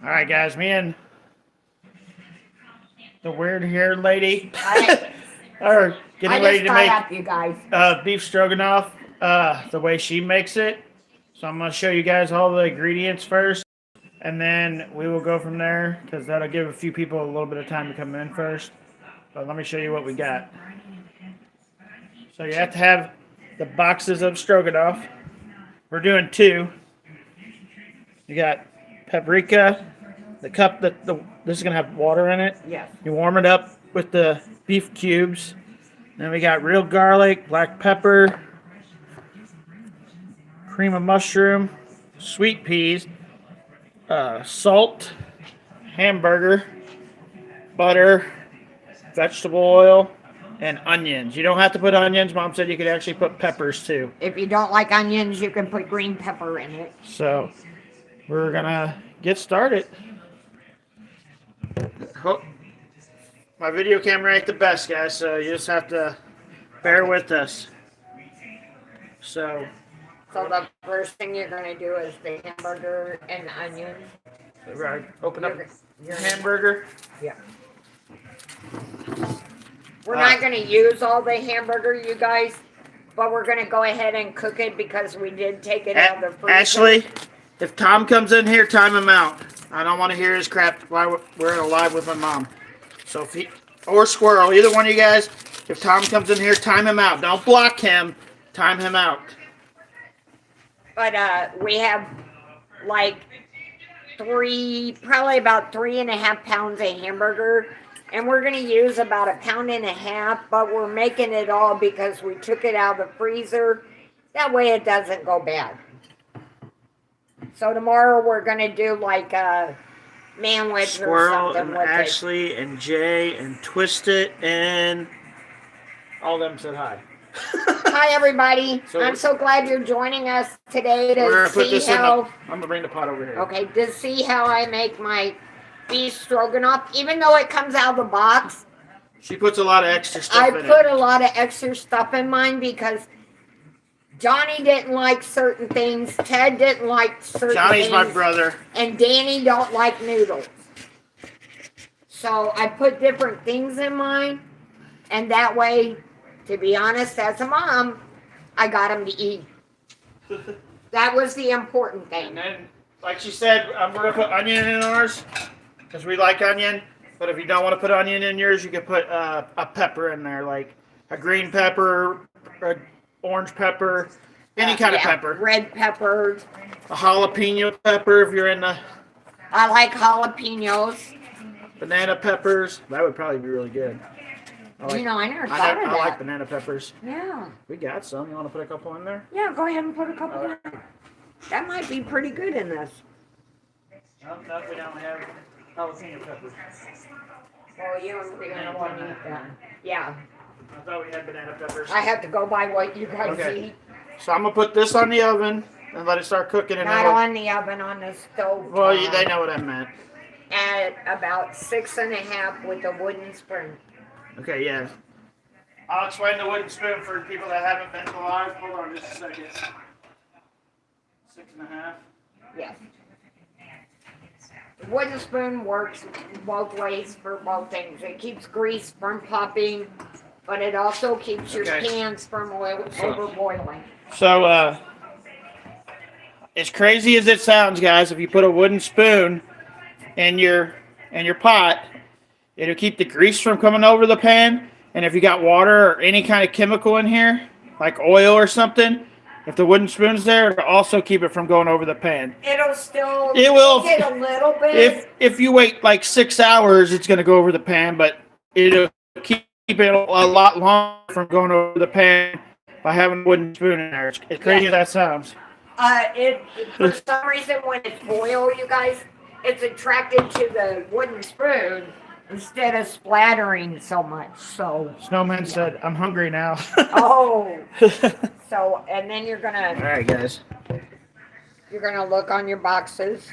All right, guys. Me and the weird-haired lady I are I getting ready just to got make up, you guys. beef stroganoff the way she makes it. So I'm gonna show you guys all the ingredients first, and then we will go from there because that'll give a few people a little bit of time to come in first. But let me show you what we got. So you have to have the boxes of stroganoff. We're doing two. You got paprika, the cup that this is gonna have water in it. Yes. You warm it up with the beef cubes. Then we got real garlic, black pepper, cream of mushroom, sweet peas, salt, hamburger, butter, vegetable oil, and onions. You don't have to put onions. Mom said you could actually put peppers too. If you don't like onions, you can put green pepper in it. So we're gonna get started. My video camera ain't the best, guys, so you just have to bear with us. So, So the first thing you're gonna do is the hamburger and onions. right, open up You're hamburger. yeah. We're not gonna use all the hamburger, you guys, but we're gonna go ahead and cook it because we did take it out of the freezer. Ashley, if Tom comes in here, time him out. I don't want to hear his crap while we're live with my mom. So if he or Squirrel, either one of you guys, if Tom comes in here, time him out. Don't block him. Time him out. But we have like probably about 3.5 pounds of hamburger, and we're gonna use about 1.5 pounds. But we're making it all because we took it out of the freezer. That way it doesn't go bad. So tomorrow we're gonna do like a manwich or Squirrel something and with Ashley and Jay and Twisted and all them said hi. Hi everybody! So I'm so glad you're joining us today We're to gonna put see this in how. I'm gonna bring the pot over here. Okay, to see how I make my beef stroganoff. Even though it comes out of the box, She puts a lot of extra stuff I in put it. a lot of extra stuff in mine because Johnny didn't like certain things, Ted didn't like certain Johnny's things, my brother. and Danny don't like noodles. So I put different things in mine, and that way, to be honest, as a mom, I got them to eat. That was the important And thing. then, like she said, we're gonna put onion in ours because we like onion. But if you don't want to put onion in yours, you can put a pepper in there, like a green pepper, a orange pepper, any kind of pepper. Red pepper. A jalapeno pepper if you're in the I like jalapenos. banana peppers. That would probably be really good. I never thought of I that. like banana peppers. Yeah. We got some. You want to put a couple in there? Yeah, go ahead and put a couple in. That might be pretty good in this. No, we don't have jalapeno peppers. Well, you're gonna want to eat that. Yeah. I thought we had banana peppers. I have to go by what you guys Okay. eat. So I'm gonna put this on the oven and let it start cooking. And Not on the oven, on the stove. Well, they know what I meant. At about 6.5 with a wooden spoon. Okay, yeah. I'll explain the wooden spoon for people that haven't been to live. Hold on just a second. 6.5. Yes. The wooden spoon works both ways for both things. It keeps grease from popping, but it also keeps your pans from overboiling. So, as crazy as it sounds, guys, if you put a wooden spoon in your pot, it'll keep the grease from coming over the pan. And if you got water or any kind of chemical in here, like oil or something, if the wooden spoon's there, it'll also keep it from going over the pan. It'll still It will get a little bit. If you wait like 6 hours, it's gonna go over the pan, but it'll keep it a lot longer from going over the pan by having a wooden spoon in there. As crazy as that sounds. For some reason, when it's boiled, you guys, it's attracted to the wooden spoon instead of splattering so much. So Snowman said, "I'm hungry now." oh, so and then you're All gonna right, guys. look on your boxes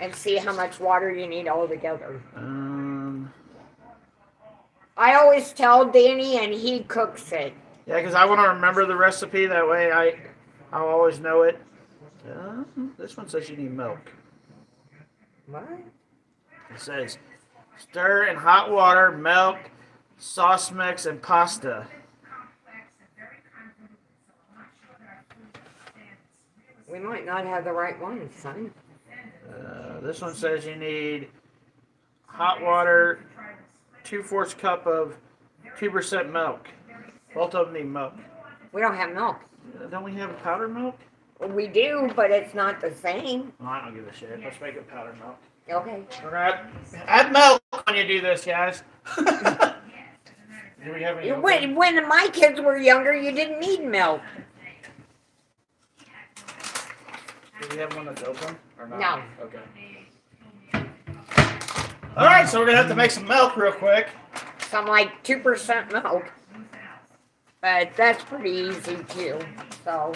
and see how much water you need altogether. I always tell Danny, and he cooks it. Yeah, because I want to remember the recipe. That way, I'll always know it. This one says you need milk. What? It says stir in hot water, milk, sauce mix, and pasta. We might not have the right one, son. This one says you need hot water, 2/4 cup of 2% milk. Both of them need milk. We don't have milk. Don't we have powdered milk? We do, but it's not the same. Well, I don't give a shit. Let's make it powdered milk. Okay. We're gonna add milk when you do this, guys. Do we have any? When my kids were younger, you didn't need milk. Do we have one that's open or not? No. Okay. All right, so we're gonna have to make some milk real quick. Some like 2% milk. But that's pretty easy too. So.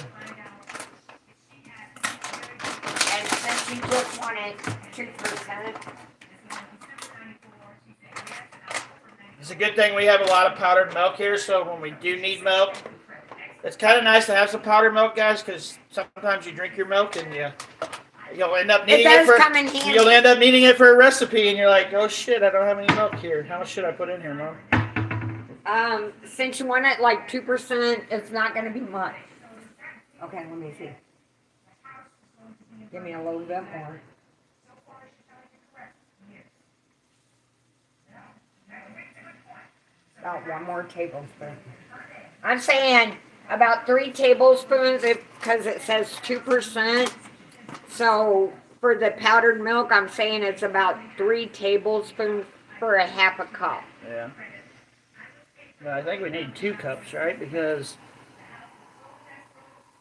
And since you just wanted 2%. It's a good thing we have a lot of powdered milk here, so when we do need milk, it's kind of nice to have some powdered milk, guys, because sometimes you drink your milk and you'll end up needing it come in handy. You'll end up needing it for a recipe, and you're like, oh shit, I don't have any milk here. How much should I put in here, Mom? Since you want it like 2%, it's not going to be much. Okay, let me see. Give me a little bit more. About 1 more tablespoon. I'm saying about 3 tablespoons because it says 2%. So for the powdered milk, I'm saying it's about 3 tablespoons for a half a cup. Yeah. But I think we need 2 cups, right? Because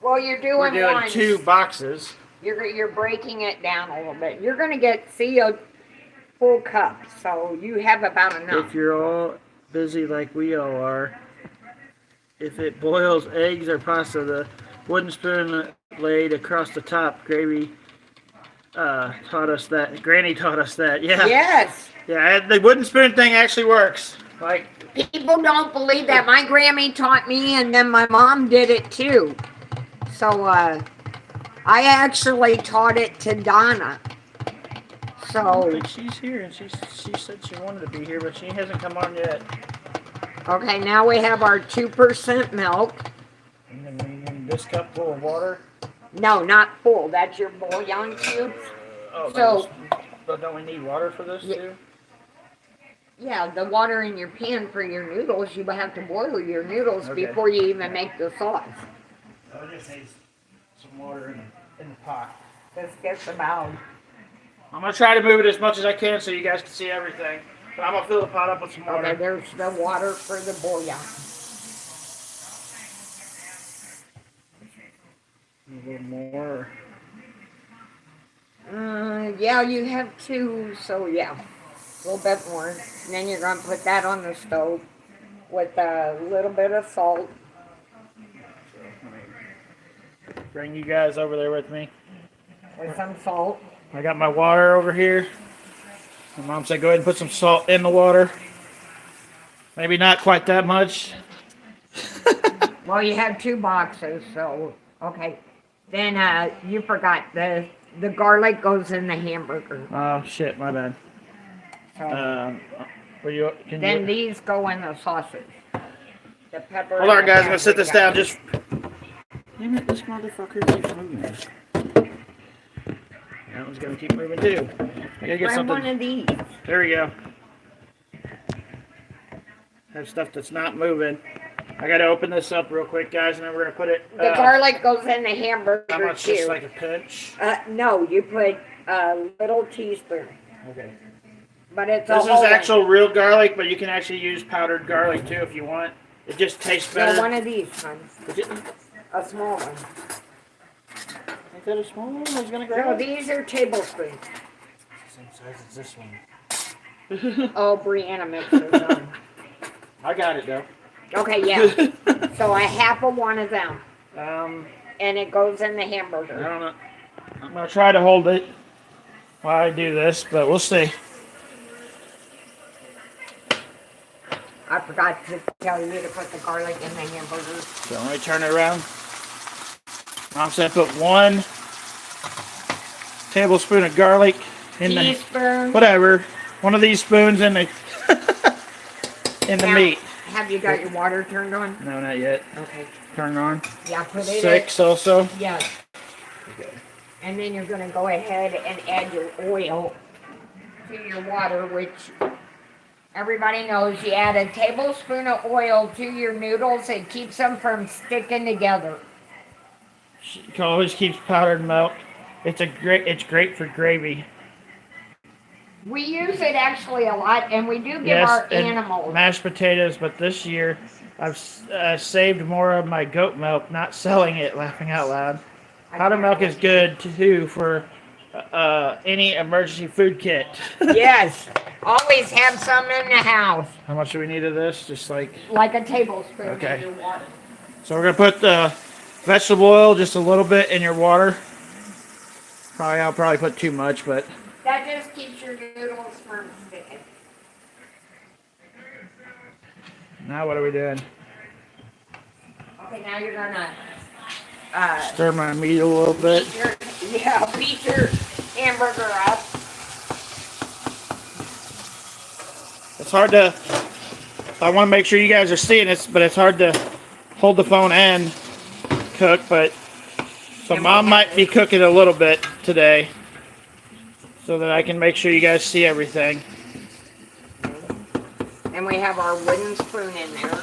well, you're doing we're doing one. 2 boxes. You're breaking it down a little bit. You're going to get a full cup, so you have about enough. If you're all busy like we all are, if it boils eggs or pasta, the wooden spoon laid across the top, Granny taught us that. Granny taught us that. Yeah. Yes. Yeah, the wooden spoon thing actually works. Like, people don't believe that. My Grammy taught me, and then my mom did it too. So I actually taught it to Donna. I So don't think she's here, and she said she wanted to be here, but she hasn't come on yet. okay, now we have our 2% milk. And then we need this cup full of water. No, not full. That's your bouillon cubes. Oh, So- but don't we need water for this too? Yeah, the water in your pan for your noodles. You have to boil your noodles Okay. before you even make the sauce. I just need some water in the pot. This gets about. I'm gonna try to move it as much as I can so you guys can see everything. But I'm gonna fill the pot up with some water. Okay, there's the water for the bouillon. A little more. Yeah, you have 2, so yeah, a little bit more. And then you're gonna put that on the stove with a little bit of salt. Bring you guys over there with me. With some salt. I got my water over here. My mom said go ahead and put some salt in the water. Maybe not quite that much. Well, you have 2 boxes, so okay. Then you forgot the garlic goes in the hamburger. Oh shit, my bad. So Then these go in the sausage. The pepper. Hold on, and the guys. I'm gonna sit this down. paprika. Just. Damn it! This motherfucker keeps moving. That one's gonna keep moving too. I gotta get Grab something. one of these. There we go. Have stuff that's not moving. I gotta open this up real quick, guys, and then we're gonna put it. The garlic goes in the hamburger How much? too. Just like a pinch. No, you put a little teaspoon. Okay. But it's This a is whole actual real garlic, but you can actually use powdered garlic too if you want. It just tastes one. better. So one of these, hon. Is it- A small one. Ain't that a small one? I was gonna So grab. these are tablespoons. Same size as this one. Oh, Brianna mixes them. I got it though. Okay, yeah. So a half of one of them. And it goes in the I hamburger. don't know. I'm gonna try to hold it while I do this, but we'll see. I forgot to tell you to put the garlic in the hamburger. So let me turn it around. Mom said put 1 tablespoon of garlic in the teaspoon. whatever. One of these spoons in the in the Now, meat. Have you got your water turned on? No, not yet. Okay. Turn on. Yeah, put it 6 also. Yes. Okay. And then you're going to go ahead and add your oil to your water, which everybody knows you add a tablespoon of oil to your noodles. It keeps them from sticking together. It always keeps powdered milk. It's great for gravy. We use it actually a lot, and we do give Yes, our and animals. mashed potatoes, but this year I've saved more of my goat milk, not selling it, laughing out loud. Powdered milk is good too for any emergency food kit. Yes, always have some in the house. How much do we need of this? Just like a tablespoon Okay. in your water. So we're gonna put the vegetable oil just a little bit in your water. I'll probably put too much, but That just keeps your noodles from sticking. now what are we doing? Okay, now you're gonna Stir my meat a little bit. beat your hamburger up. It's hard to. I want to make sure you guys are seeing this, but it's hard to hold the phone and cook. But so Mom might be cooking a little bit today, so that I can make sure you guys see everything. And we have our wooden spoon in there.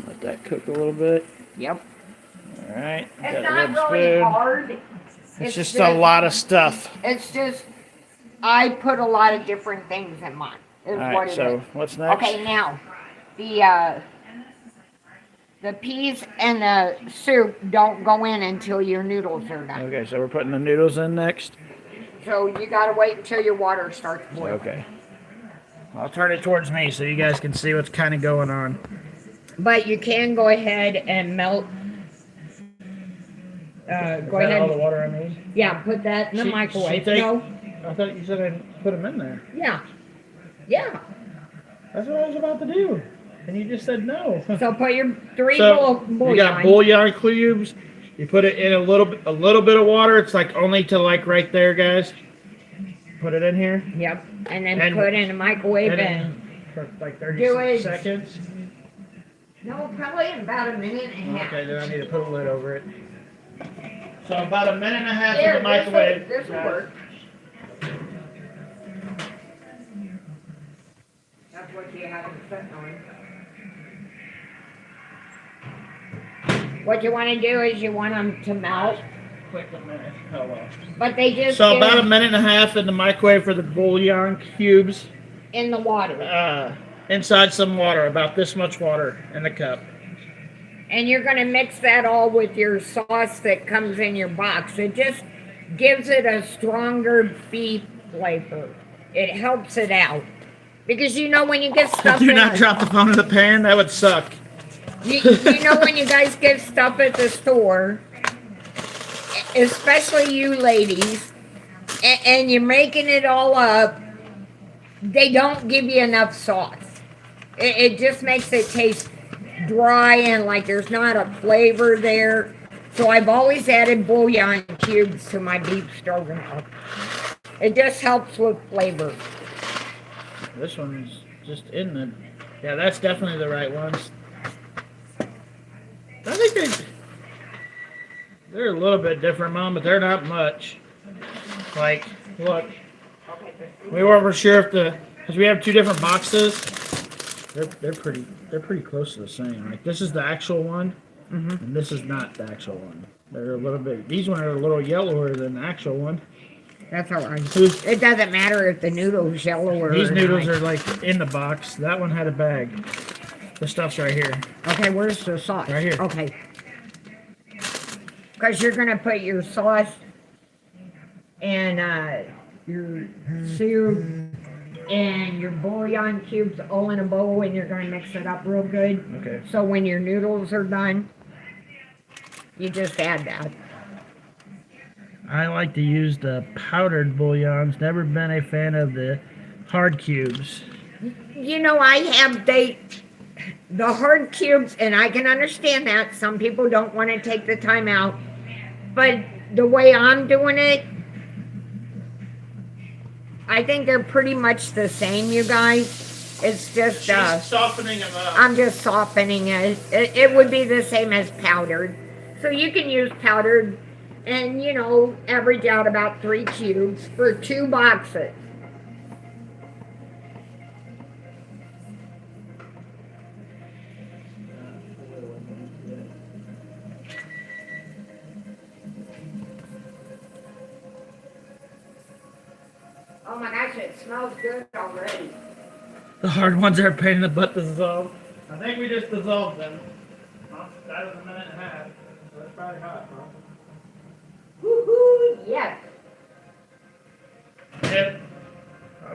Let that cook a little bit. Yep. All right. It's not really hard. It's just a lot of stuff. It's just, I put a lot of different things in mine. Is All what right. it So is. what's next? Okay, now the peas and the soup don't go in until your noodles are done. Okay. So we're putting the noodles in next. So you gotta wait until your water starts boiling. Okay. I'll turn it towards me so you guys can see what's kind of going on. But you can go ahead and melt. Go ahead. All the water I need. Yeah, put that in the microwave. No. I thought you said I put them in there. Yeah. Yeah. That's what I was about to do, and you just said no. So put your three So bouillon. you got bouillon cubes. You put it in a little bit of water. It's like only to like right there, guys. Put it in here. Yep. And then put it in the microwave and for like 30 do it. seconds. No, probably in about a minute and a half. Okay, then I need to put a lid over it. So about a minute and a half There, in the microwave. This will work. That's what you have them sitting on. What you want to do is you want them to melt, Quick a minute. Oh well. but they just So get about a minute and a half in the microwave for the bouillon cubes. in the water. Inside some water, about this much water in the cup. And you're going to mix that all with your sauce that comes in your box. It just gives it a stronger beef flavor. It helps it out. Because you know when you get stuff Do in not a- drop the phone in the pan. That would suck. you know when you guys get stuff at the store, especially you ladies, and you're making it all up, they don't give you enough sauce. It just makes it taste dry and like there's not a flavor there. So I've always added bouillon cubes to my beef stroganoff. It just helps with flavor. This one's just in the... Yeah, that's definitely the right ones. I think they're a little bit different, Mom, but they're not much. Like, look. We weren't sure if because we have two different boxes. They're pretty close to the same. Like this is the actual one, and this is not the actual one. They're a little bit. These ones are a little yellower than the actual one. That's all right. It doesn't matter if the noodle's yellow or These noodles not. are like in the box. That one had a bag. The stuff's right here. Okay, where's the sauce? Right here. Okay. Because you're going to put your sauce and your soup and your bouillon cubes all in a bowl, and you're going to mix it up real good. Okay. So when your noodles are done, you just add that. I like to use the powdered bouillons. Never been a fan of the hard cubes. You know, I have the hard cubes, and I can understand that. Some people don't want to take the time out. But the way I'm doing it, I think they're pretty much the same, you guys. It's just She's softening them up. I'm just softening it. It would be the same as powdered. So you can use powdered and, you know, average out about 3 cubes for 2 boxes. Oh my gosh, it smells good already. The hard ones are a pain in the butt to dissolve. I think we just dissolved them. Well, that was a minute and a half. So it's probably hot, huh? Woohoo! Yes. Yep.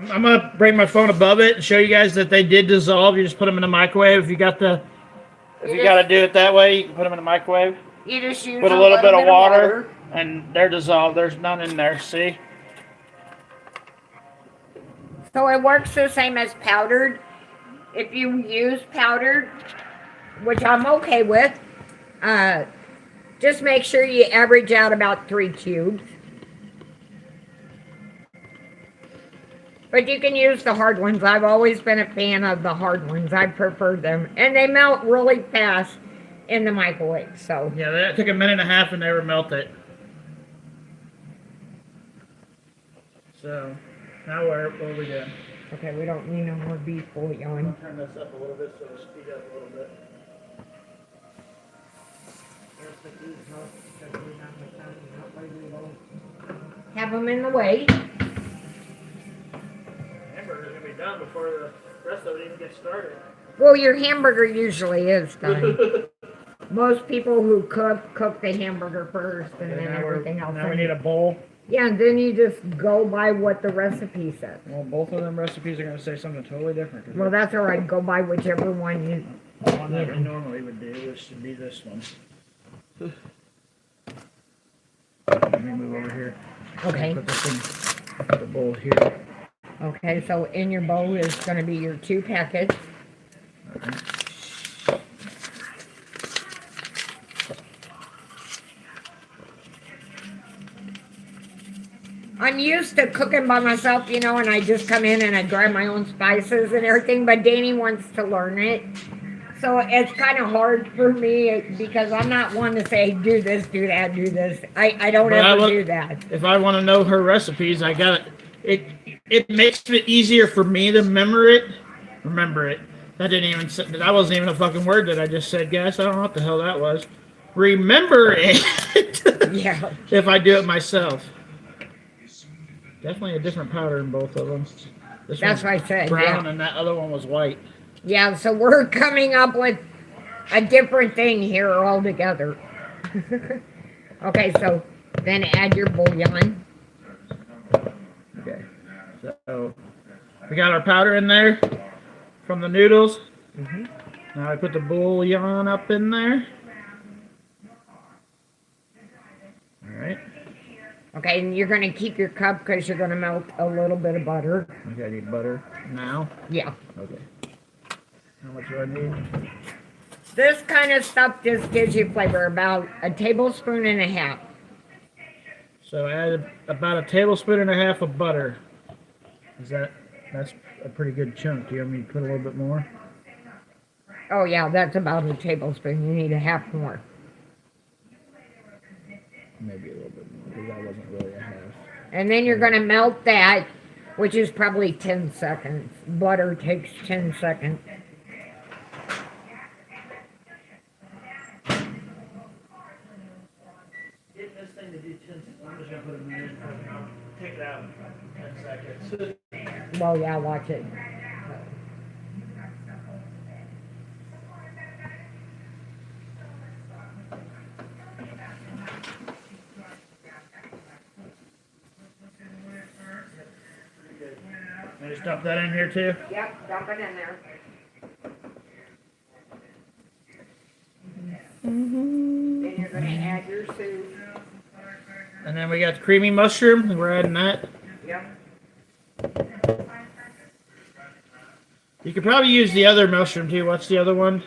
I'm gonna bring my phone above it and show you guys that they did dissolve. You just put them in the microwave. If you got to do it that way, you can put them in the microwave. You just use Put a little bit of water, and they're dissolved. There's none in there. See? So it works the same as powdered. If you use powdered, which I'm okay with, just make sure you average out about 3 cubes. But you can use the hard ones. I've always been a fan of the hard ones. I prefer them. And they melt really fast in the microwave. So Yeah, that took a minute and a half and they were melted. So now what are we doing? okay, we don't need no more beef bouillon. Turn this up a little bit so it'll speed up a little bit. Have them in the way. Hamburger's gonna be done before the rest of it even gets started. Well, your hamburger usually is done. Most people who cook the hamburger first and then everything else. Now we need a bowl. Yeah, and then you just go by what the recipe says. Well, both of them recipes are gonna say something totally different. Well, that's all right. Go by whichever one you. The one that we normally would do, which should be this one. Let me move over here. Okay. Put this in the bowl here. Okay, so in your bowl is going to be your 2 packets. Okay. I'm used to cooking by myself, you know, and I just come in and I grab my own spices and everything, but Danny wants to learn it. So it's kind of hard for me because I'm not one to say, do this, do that, do this. I don't ever do that. If I want to know her recipes, I got it. It makes it easier for me to remember it. That wasn't even a fucking word that I just said, guys. I don't know what the hell that was. Remember it. Yeah. If I do it myself. Definitely a different powder in both of them. That's what I said. Brown, and that other one was white. Yeah, so we're coming up with a different thing here altogether. Okay, so then add your bouillon. Okay, so we got our powder in there from the noodles. Mm-hmm. Now I put the bouillon up in there. All right. Okay, and you're going to keep your cup because you're going to melt a little bit of butter. Okay, I need butter now. Yeah. Okay. How much do I need? This kind of stuff just gives you flavor, about a tablespoon and a half. So add about a tablespoon and a half of butter. That's a pretty good chunk. Do you want me to put a little bit more? Oh yeah, that's about a tablespoon. You need a half more. Maybe a little bit more, because that wasn't really a half. And then you're going to melt that, which is probably 10 seconds. Butter takes 10 seconds. Get this thing to do 10 seconds. I'm just going to put it in there. I'll take it out in 10 seconds. Well, yeah, watch it. Can I just dump that in here too? Yep, dump it in there. Then you're going to add your soup. And then we got the creamy mushroom. We're adding that. Yep. You could probably use the other mushroom too. What's the other one?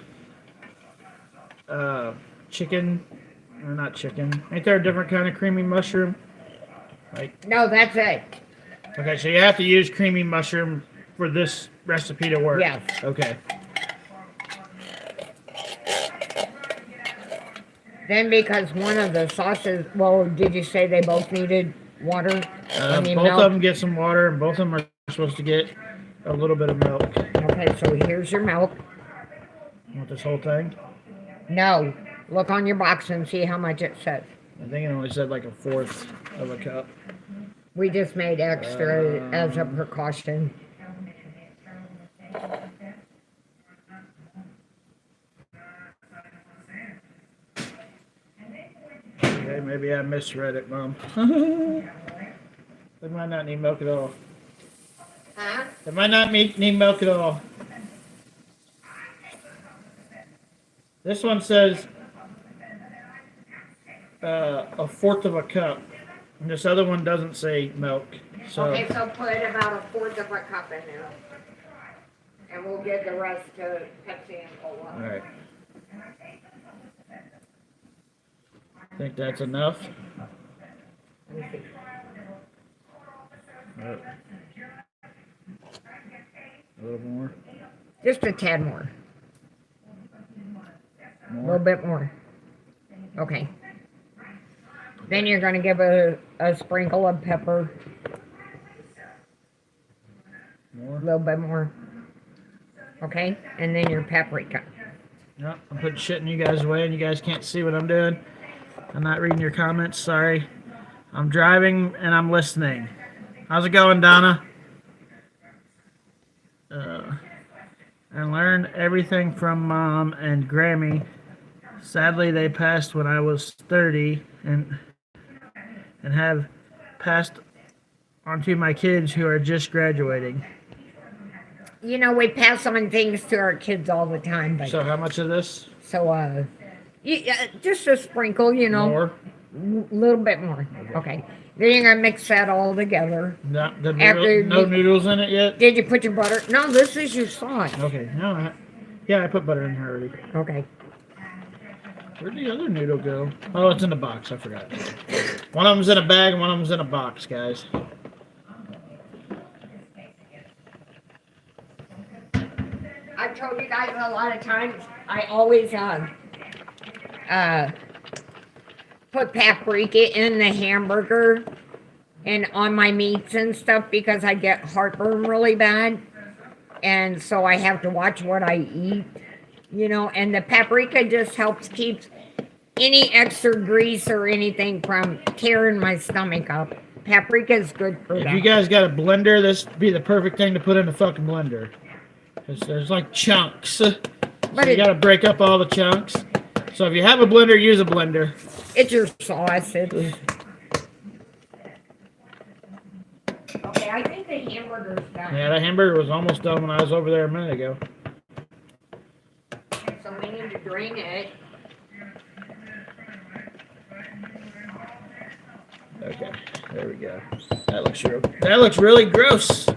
Chicken. Or not chicken. Ain't there a different kind of creamy mushroom? Like, No, that's it. Okay, so you have to use creamy mushroom for this recipe to work. Yes. Okay. Then because one of the sauces, well, did you say they both needed water? Both milk? of them get some water, and both of them are supposed to get a little bit of milk. Okay, so here's your milk. You want this whole thing? No, look on your box and see how much it says. I think it only said like 1/4 of a cup. We just made extra as a precaution. Okay, maybe I misread it, Mom. They might not need milk at all. Huh? They might not need milk at all. This one says 1/4 of a cup. And this other one doesn't say milk. So Okay, so put about 1/4 of a cup in there. And we'll give the rest to Pepsi and Cola. all right. Think that's enough? Let me see. All right. A little more. Just a tad more. A little bit more. Okay. Then you're going to give a sprinkle of pepper. More. A little bit more. Okay? And then your paprika. No, I'm putting shit in you guys' way, and you guys can't see what I'm doing. I'm not reading your comments. Sorry. I'm driving and I'm listening. How's it going, Donna? I learned everything from Mom and Grammy. Sadly, they passed when I was 30, and have passed on to my kids who are just graduating. You know, we pass on things to our kids all the time. But So how much of this? So, just a sprinkle, you know. More? A little bit more. Okay. Then you're going to mix that all together. No, After no you- noodles in it yet? Did you put your butter? No, this is your sauce. Okay. No, yeah, I put butter in here already. Okay. Where'd the other noodle go? Oh, it's in the box. I forgot. One of them's in a bag and one of them's in a box, guys. I've told you guys a lot of times, I always put paprika in the hamburger and on my meats and stuff because I get heartburn really bad. And so I have to watch what I eat, you know, and the paprika just helps keep any extra grease or anything from tearing my stomach up. Paprika is good for that. If you guys got a blender, this would be the perfect thing to put in the fucking blender. Because there's like chunks. So you got to break up all the chunks. So if you have a blender, use a blender. It's your sauce. Okay, I think the hamburger's done. Yeah, that hamburger was almost done when I was over there a minute ago. So we need to drain it. Okay, there we go. That looks really gross. Of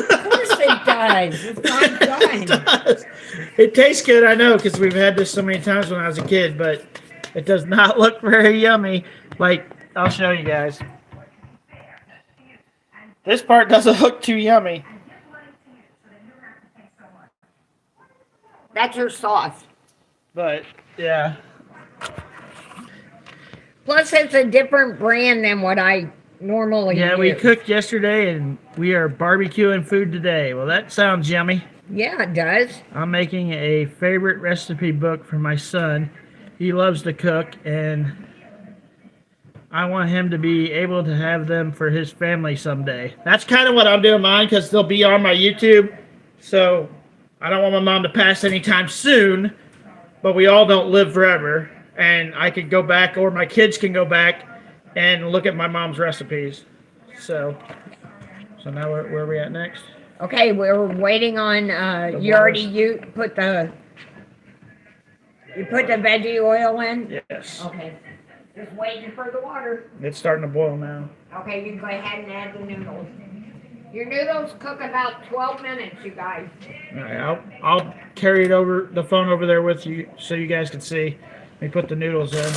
course it does. It's not done. It does. It tastes good, I know, because we've had this so many times when I was a kid, but it does not look very yummy. Like, I'll show you guys. This part doesn't look too yummy. That's your sauce. But, yeah. Plus, it's a different brand than what I normally Yeah, use. we cooked yesterday, and we are barbecuing food today. Well, that sounds yummy. Yeah, it does. I'm making a favorite recipe book for my son. He loves to cook, and I want him to be able to have them for his family someday. That's kind of what I'm doing mine, because they'll be on my YouTube. So I don't want my mom to pass anytime soon, but we all don't live forever. And I could go back, or my kids can go back and look at my mom's recipes. So now where are we at next? Okay, we're waiting on, you put the veggie oil in? Yes. Okay. Just waiting for the water. It's starting to boil now. Okay, you go ahead and add the noodles. Your noodles cook about 12 minutes, you guys. All right, I'll carry it over the phone over there with you so you guys can see. Let me put the noodles in.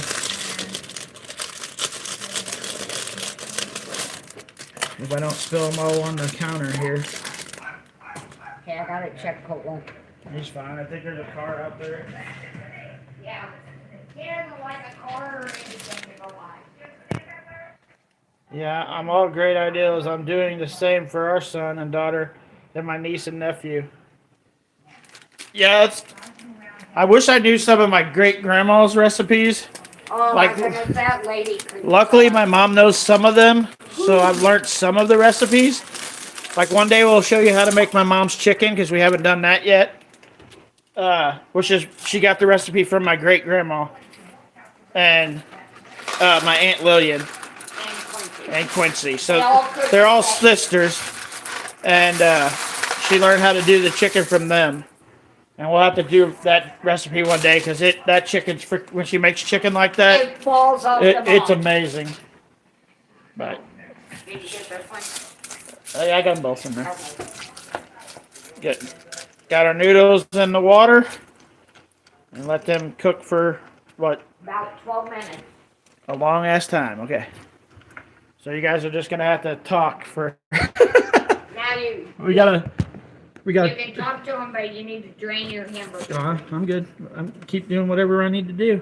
If I don't spill them all on the counter here. Okay, I gotta check Cola. He's fine. I think there's a car out there. Yeah. He doesn't like a car or anything to go by. Yeah, I'm all great ideas. I'm doing the same for our son and daughter and my niece and nephew. Yeah, I wish I knew some of my great grandma's recipes. Oh Like, my goodness, that lady could. Luckily, my mom knows some of them, so I've learned some of the recipes. Like one day we'll show you how to make my mom's chicken because we haven't done that yet. Which is she got the recipe from my great grandma and my aunt Lillian and Quincy. So they're all sisters, and she learned how to do the chicken from them. And we'll have to do that recipe one day because that chicken's when she makes chicken like that, It falls off the it's bone. amazing. But Did you get this one? I got them both in there. Okay. Got our noodles in the water and let them cook for what? About 12 minutes. A long ass time. Okay. So you guys are just gonna have to talk for. Now We gotta. You can talk to him, but you need to drain your hamburger. I'm good. I'm keep doing whatever I need to do.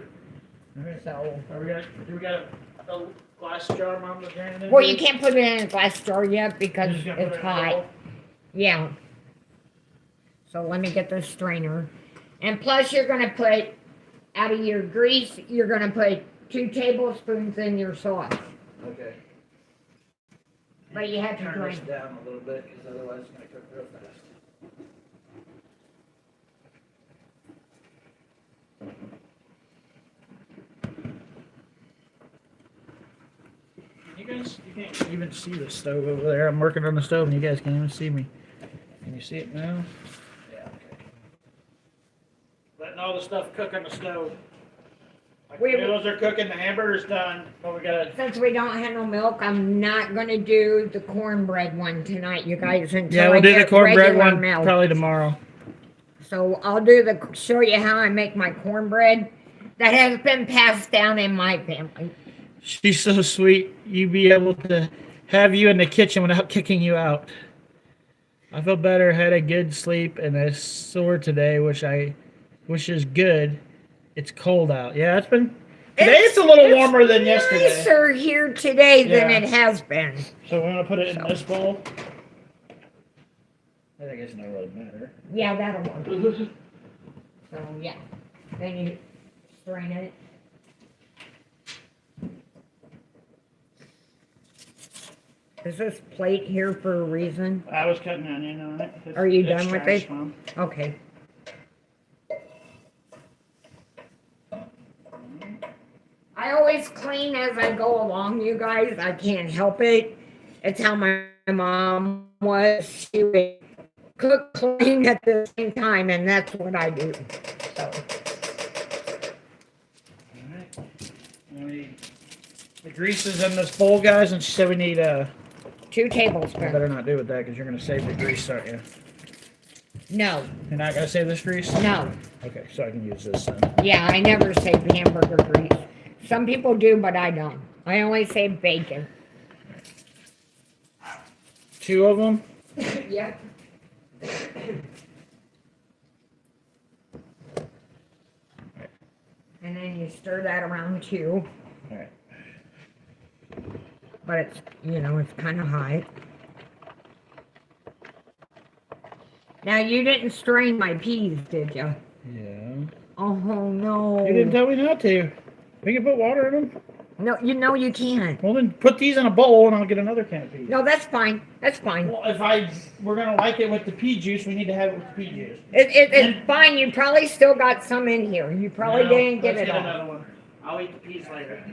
So. Do we got a glass jar, Mom? Well, you can't put it in a glass jar yet because it's hot. Yeah. So let me get the strainer. And plus, you're going to put, out of your grease, you're going to put 2 tablespoons in your sauce. Okay. But you have to turn drain this down a little bit because otherwise it's going to cook real fast. You can't even see the stove over there. I'm working on the stove and you guys can't even see me. Can you see it now? Yeah, okay. Letting all the stuff cook on the stove. Like the noodles are cooking, the hamburger's done, but we gotta... Since we don't have no milk, I'm not going to do the cornbread one tonight, you guys, until we'll do the cornbread one milk. probably tomorrow. So I'll do show you how I make my cornbread. That has been passed down in my family. She's so sweet. You be able to have you in the kitchen without kicking you out. I feel better, had a good sleep, and I'm sore today, which is good. It's cold out. Yeah, today it's a little warmer than yesterday. It's nicer here today than it has been. So we're gonna put it in this bowl. I think it's not really matter. Yeah, that'll work. So yeah, then you strain it. Is this plate here for a reason? I was cutting onion on it. Are you done with it? Mom. Okay. I always clean as I go along, you guys. I can't help it. It's how my mom was. She would cook, clean at the same time, and that's what I do. So. All right. The grease is in this bowl, guys, and she said we need 2 tablespoons. I better not do with that because you're going to save the grease, aren't you? No. You're not going to save this grease? No. Okay, so I can use this then. Yeah, I never save hamburger grease. Some people do, but I don't. I only save bacon. 2 of them? Yeah. And then you stir that around too. All right. But it's, it's kind of high. Now, you didn't strain my peas, did you? Yeah. Oh, no. You didn't tell me not to. We can put water in them? No, you can't. Well, then put these in a bowl and I'll get another can of peas. No, that's fine. That's fine. Well, we're going to like it with the pea juice, we need to have it with the pea juice. It's fine. You probably still got some in here. You probably didn't get it all. Another one. I'll eat the peas later.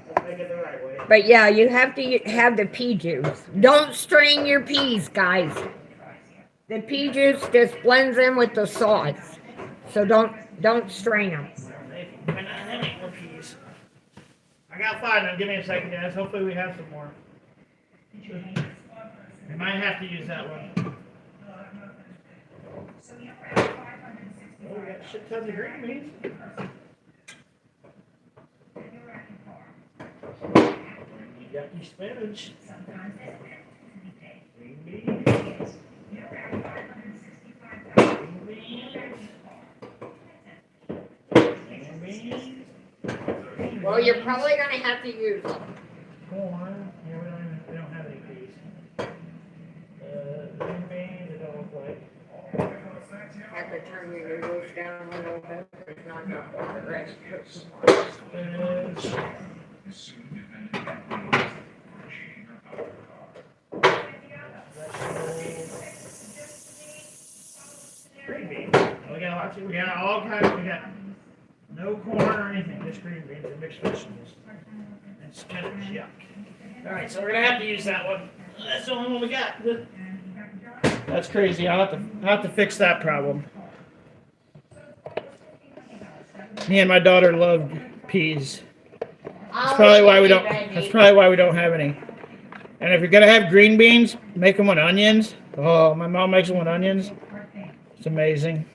Let's make it the right way. But yeah, you have to have the pea juice. Don't strain your peas, guys. The pea juice just blends in with the sauce. So don't strain them. I got 5 now. Give me a second, guys. Hopefully we have some more. We might have to use that one. Oh, we got shit tons of green beans. You yucky spinach. Green beans. Green beans. Well, you're probably going to have to use them. Corn. Yeah, we don't have any peas. Green beans, it don't look like. Have to turn your noodles down a little bit. There's not enough water. Right? Spinach. Green beans. We got lots of, we got all kinds. We got no corn or anything, just green beans and mixed vegetables. And spinach, yuck. All right, so we're gonna have to use that one. That's the only one we got. That's crazy. I'll have to fix that problem. Me and my daughter loved peas. That's probably why we don't. That's probably why we don't have any. And if you're gonna have green beans, make them with onions. Oh, my mom makes them with onions. It's amazing.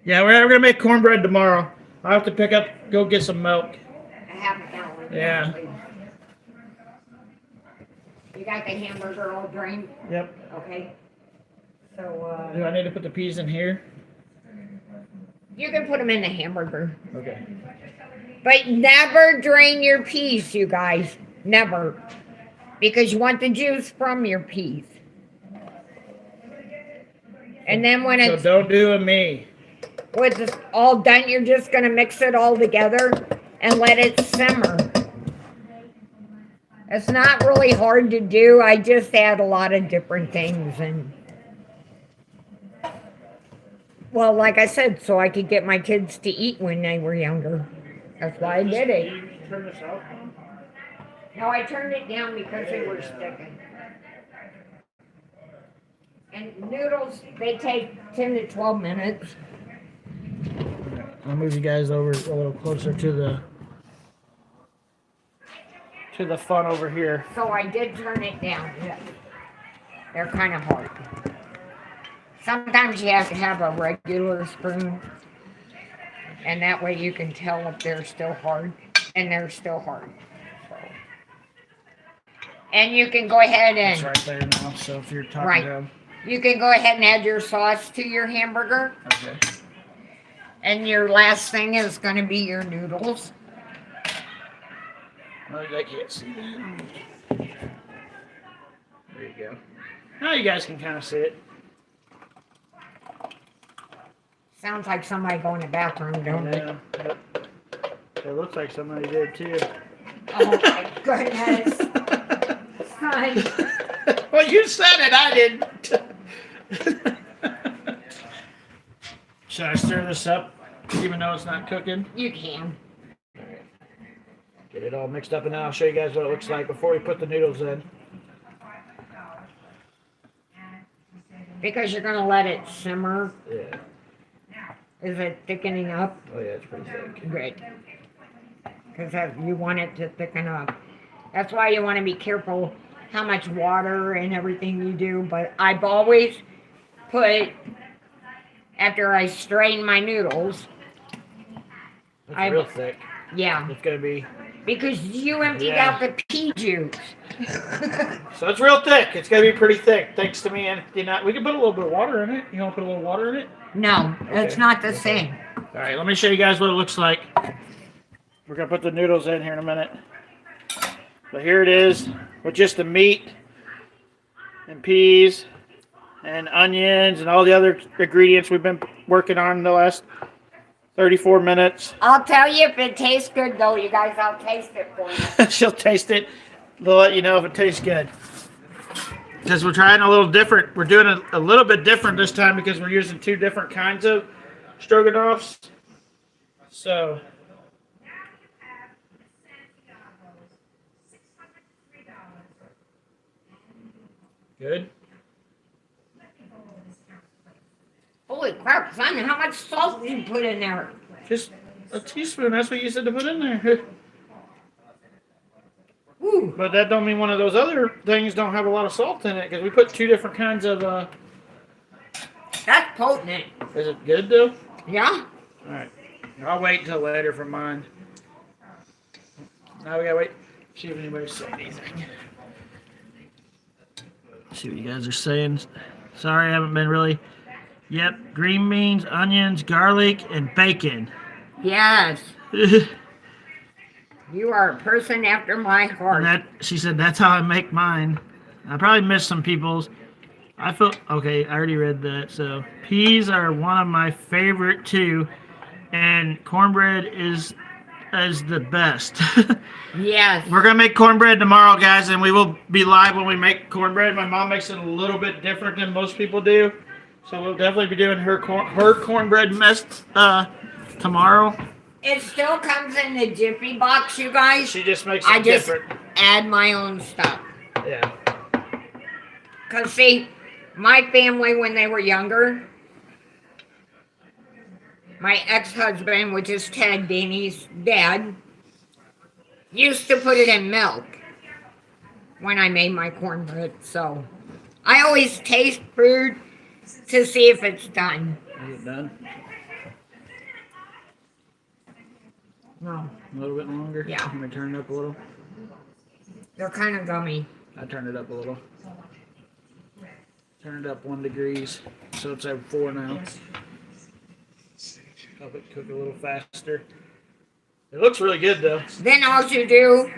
Yeah, we're gonna make cornbread tomorrow. I'll have to go get some milk. I have a gallon. Yeah. You got the hamburger all drained? Yep. Okay. So, Do I need to put the peas in here? you can put them in the hamburger. Okay. But never drain your peas, you guys. Never. Because you want the juice from your peas. And then when So it's don't do a me. when it's all done, you're just going to mix it all together and let it simmer. It's not really hard to do. I just add a lot of different things. And well, like I said, so I could get my kids to eat when they were younger. That's why I did it. You turn this off? No, I turned it down because they were sticking. And noodles, they take 10 to 12 minutes. I'll move you guys over a little closer to the fun over here. So I did turn it down. Yeah. They're kind of hard. Sometimes you have to have a regular spoon. And that way you can tell if they're still hard. And they're still hard. So. And you can go ahead It's and... right there now, so if you're talking Right. down. You can go ahead and add your sauce to your hamburger. Okay. And your last thing is going to be your noodles. Oh, I can't see that. There you go. Now you guys can kind of see it. Sounds like somebody going to the bathroom, don't it? Yeah. Yep. It looks like somebody did too. Oh my goodness. Son. Well, you said it, I didn't. Should I stir this up, even though it's not cooking? You can. Get it all mixed up, and then I'll show you guys what it looks like before we put the noodles in. Because you're going to let it simmer. Yeah. Is it thickening up? Oh yeah, it's pretty thick. Good. Because you want it to thicken up. That's why you want to be careful how much water and everything you do. But I've always put, after I strain my noodles. It's real thick. Yeah. It's gonna be. Because you emptied out the pea juice. So it's real thick. It's gonna be pretty thick, thanks to me. And we can put a little bit of water in it. You want to put a little water in it? No, it's not the same. All right, let me show you guys what it looks like. We're gonna put the noodles in here in a minute. But here it is with just the meat and peas and onions and all the other ingredients we've been working on the last 34 minutes. I'll tell you if it tastes good, though. You guys, I'll taste it for you. She'll taste it. They'll let you know if it tastes good. Because we're trying a little different. We're doing a little bit different this time because we're using two different kinds of stroganoffs. So. Good. Holy crap, son, how much salt did you put in there? Just a teaspoon. That's what you said to put in there. Ooh. But that don't mean one of those other things don't have a lot of salt in it because we put two different kinds of. That's potent. Is it good though? Yeah? All right. I'll wait until later for mine. Now we gotta wait. See if anybody said anything. See what you guys are saying. Sorry, I haven't been really. Yep, green beans, onions, garlic, and bacon. Yes. You are a person after my heart. And she said that's how I make mine. I probably missed some people's. I feel okay. I already read that. So peas are one of my favorite too, and cornbread is the best. Yes. We're gonna make cornbread tomorrow, guys, and we will be live when we make cornbread. My mom makes it a little bit different than most people do, so we'll definitely be doing her cornbread mess tomorrow. It still comes in the Jiffy box, you guys. She just makes it different. I just add my own stuff. Yeah. Because, see, my family, when they were younger, my ex-husband, which is Ted Danny's dad, used to put it in milk when I made my cornbread. So I always taste food to see if it's done. Is it done? No. A little bit longer? Yeah. Let me turn it up a little. They're kind of gummy. I turned it up a little. Turn it up 1 degree, so it's at 4 now. Help it cook a little faster. It looks really good though. Then all you do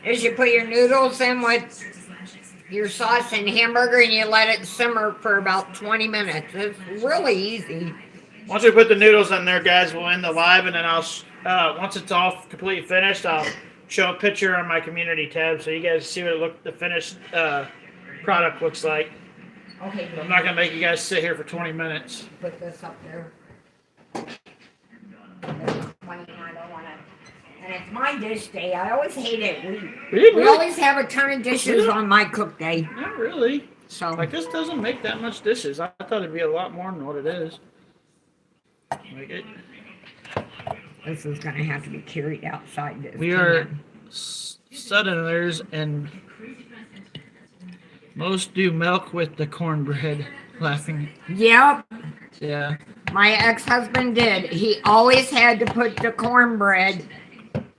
is you put your noodles in with your sauce and hamburger and you let it simmer for about 20 minutes. It's really easy. Once we put the noodles in there, guys, we'll end the live, and then I'll once it's all completely finished, I'll show a picture on my community tab so you guys see what the finished product looks like. Okay. I'm not gonna make you guys sit here for 20 minutes. Put this up there. And it's my dish day. I always hate it. We always have a ton of dishes on my cook day. Not really. So Like, this doesn't make that much dishes. I thought it'd be a lot more than what it is. Like it. This is going to have to be carried outside this. We are Southerners, and most do milk with the cornbread. Laughing. Yep. Yeah. My ex-husband did. He always had to put the cornbread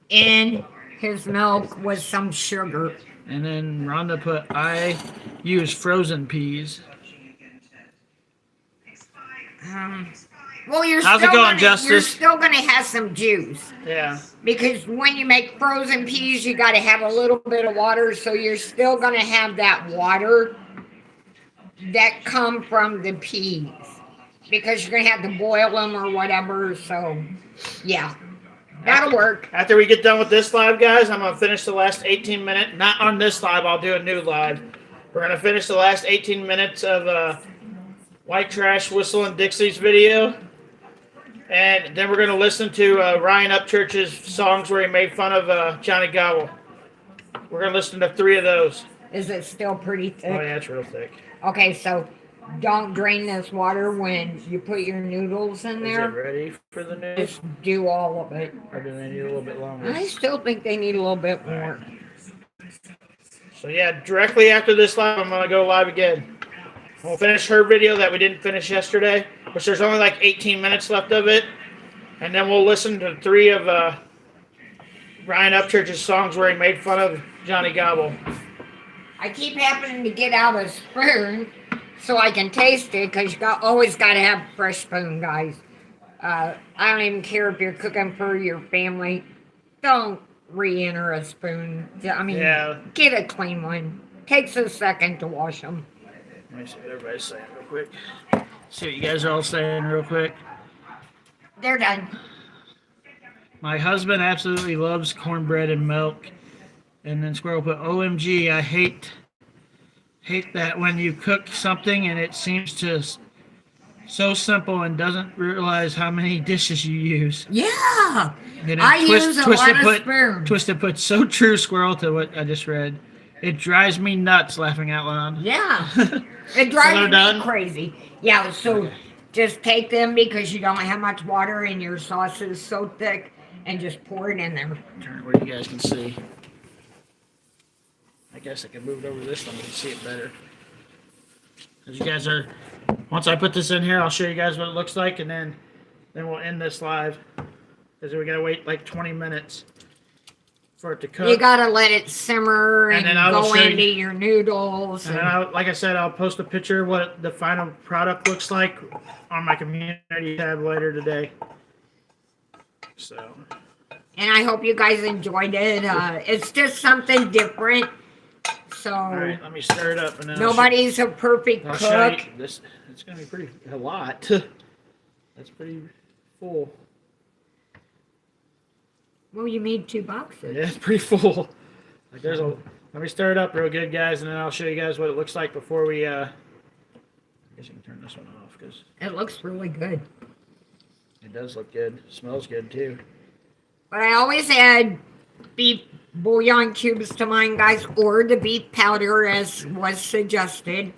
in his milk with some sugar. And then Rhonda I use frozen peas. Well, you're How's still it going, gonna, Justice? You're still going to have some juice. Yeah. Because when you make frozen peas, you got to have a little bit of water, so you're still going to have that water that come from the peas. Because you're going to have to boil them or whatever, so yeah. That'll work. After we get done with this live, guys, I'm going to finish the last 18 minutes. Not on this live, I'll do a new live. We're going to finish the last 18 minutes of White Trash Whistling Dixie's video. And then we're going to listen to Ryan Upchurch's songs where he made fun of Johnny Gobble. We're going to listen to 3 of those. Is it still pretty thick? Oh, yeah, it's real thick. Okay, so don't drain this water when you put your noodles in there. Is it ready for the noodles? Just do all of it. Or do they need a little bit longer? I still think they need a little bit more. So, yeah, directly after this live, I'm going to go live again. We'll finish her video that we didn't finish yesterday, which there's only like 18 minutes left of it. And then we'll listen to 3 of Ryan Upchurch's songs where he made fun of Johnny Gobble. I keep happening to get out a spoon so I can taste it, because you always got to have a fresh spoon, guys. I don't even care if you're cooking for your family. Don't re-enter a spoon. I mean, Get a clean one. Takes a second to wash them. Let me see what everybody's saying real quick. See what you guys are all saying real quick. They're done. My husband absolutely loves cornbread and milk. And then Squirrel put, OMG, I hate that when you cook something and it seems to so simple and doesn't realize how many dishes you use. Yeah. I use a lot of spoons. Twisted put, so true, Squirrel, to what I just read. It drives me nuts, laughing out loud. Yeah. It drives me crazy. Yeah, so just take them because you don't have much water and your sauce is so thick, and just pour it in there. Turn it where you guys can see. I guess I can move it over this one, you can see it better. As you guys once I put this in here, I'll show you guys what it looks like, and then we'll end this live. because we gotta wait like 20 minutes for it to cook. You gotta let it simmer and then I will go show into you- your noodles. And then, like I said, I'll post a picture of what the final product looks like on my community tab later today. So. And I hope you guys enjoyed it. It's just something different. So All right, let me stir it up. And then nobody's a perfect I'll show cook. you this. It's gonna be a lot. That's pretty full. Well, you made 2 boxes. Yeah, it's pretty full. Like there's a. Let me stir it up real good, guys, and then I'll show you guys what it looks like before we. I guess you can turn this one off because It looks really good. it does look good. It smells good too. But I always add beef bouillon cubes to mine, guys, or the beef powder as was suggested.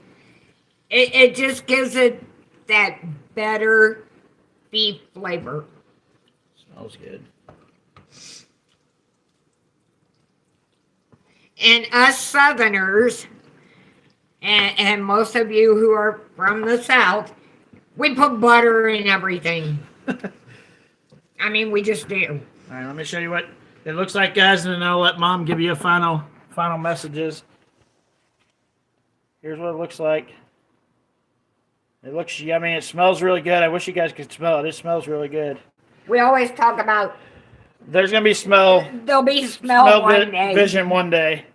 It just gives it that better beef flavor. Smells good. And us Southerners, and most of you who are from the South, we put butter in everything. I mean, we just do. All right, let me show you what it looks like, guys, and then I'll let Mom give you a final messages. Here's what it looks like. It looks yummy. It smells really good. I wish you guys could smell it. It smells really good. We always talk about There's gonna be there'll be smell one day. vision one day,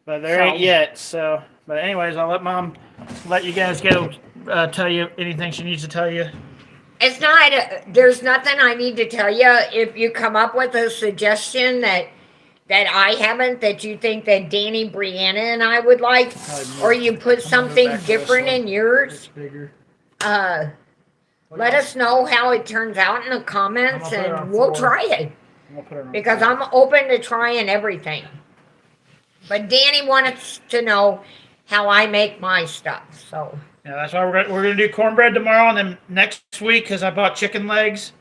but there ain't So- yet. So, but anyways, I'll let Mom let you guys go. Tell you anything she needs to tell you. It's not, there's nothing I need to tell you. If you come up with a suggestion that I haven't, that you think that Danny, Brianna, and I would like, or you put something back to this different one. in yours, It's bigger. let us know how it turns out in the comments, I'm gonna put it on and we'll 4. try it. I'm gonna put it on Because 4. I'm open to trying everything. But Danny wanted to know how I make my stuff, so. Yeah, that's why we're gonna do cornbread tomorrow, and then next week, because I bought chicken legs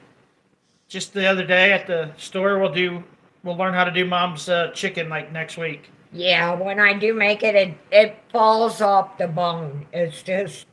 just the other day at the store, we'll learn how to do Mom's chicken like next week. Yeah, when I do make it, it falls off the bone. It's just,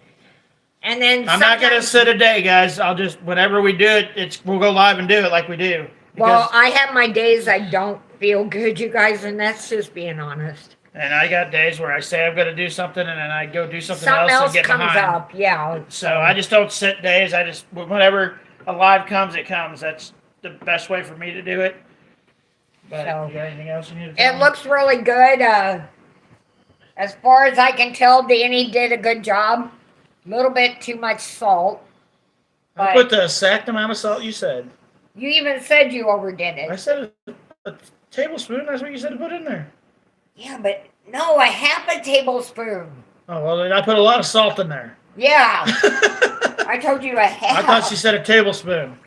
and then I'm not gonna sometimes- sit a day, guys. I'll just whenever we do it, we'll go live and do it like we do. Well, I have my days I don't feel good, you guys, and that's just being honest. And I got days where I say I'm gonna do something, and then I go do something Something else else and get comes behind. up, yeah. So I just don't sit days. I just whenever a live comes, it comes. That's the best way for me to do it. But So- you got anything else you need to tell It me? looks really good. As far as I can tell, Danny did a good job. A little bit too much salt. I put the exact amount of salt you said. You even said you overdid I it. said a tablespoon. That's what you said to put in there. Yeah, but no, a half a tablespoon. Oh well, then I put a lot of salt in there. Yeah, I told you a half. I thought she said a tablespoon.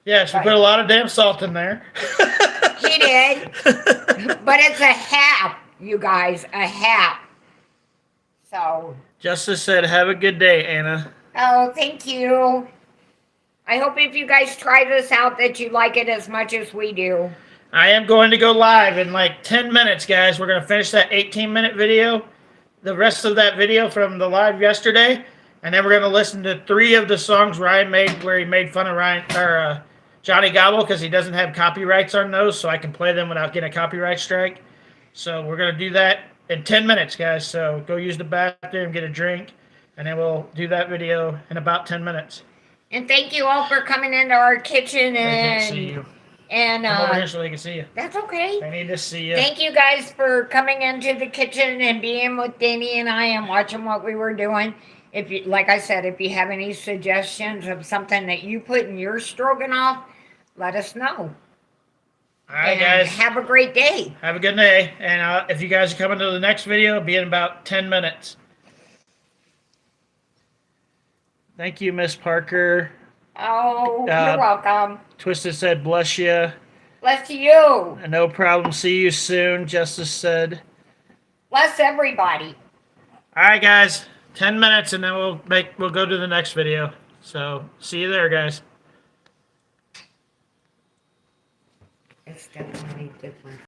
Yeah, she put a lot of damn salt in there. He did. But it's a half, you guys, a half. So, Justice said, "Have a good day, Anna." oh, thank you. I hope if you guys try this out that you like it as much as we do. I am going to go live in like 10 minutes, guys. We're going to finish that 18-minute video, the rest of that video from the live yesterday, and then we're going to listen to 3 of the songs Ryan made where he made fun of Johnny Gobble because he doesn't have copyrights on those, so I can play them without getting a copyright strike. So we're going to do that in 10 minutes, guys. So go use the bathroom, get a drink, and then we'll do that video in about 10 minutes. And thank you all for coming into our kitchen I can't see you. and Come over here so they can see you. that's okay. They need to see you. Thank you guys for coming into the kitchen and being with Danny and I and watching what we were doing. If you, like I said, if you have any suggestions of something that you put in your stroganoff, let us know. All right, And guys. have a great day. Have a good day. And if you guys are coming to the next video, it'll be in about 10 minutes. Thank you, Miss Parker. Oh, you're welcome. Twisted said, bless you. Bless you. No problem. See you soon, Justice said. Bless everybody. All right, guys. 10 minutes, and then we'll go to the next video. So, see you there, guys. It's definitely different.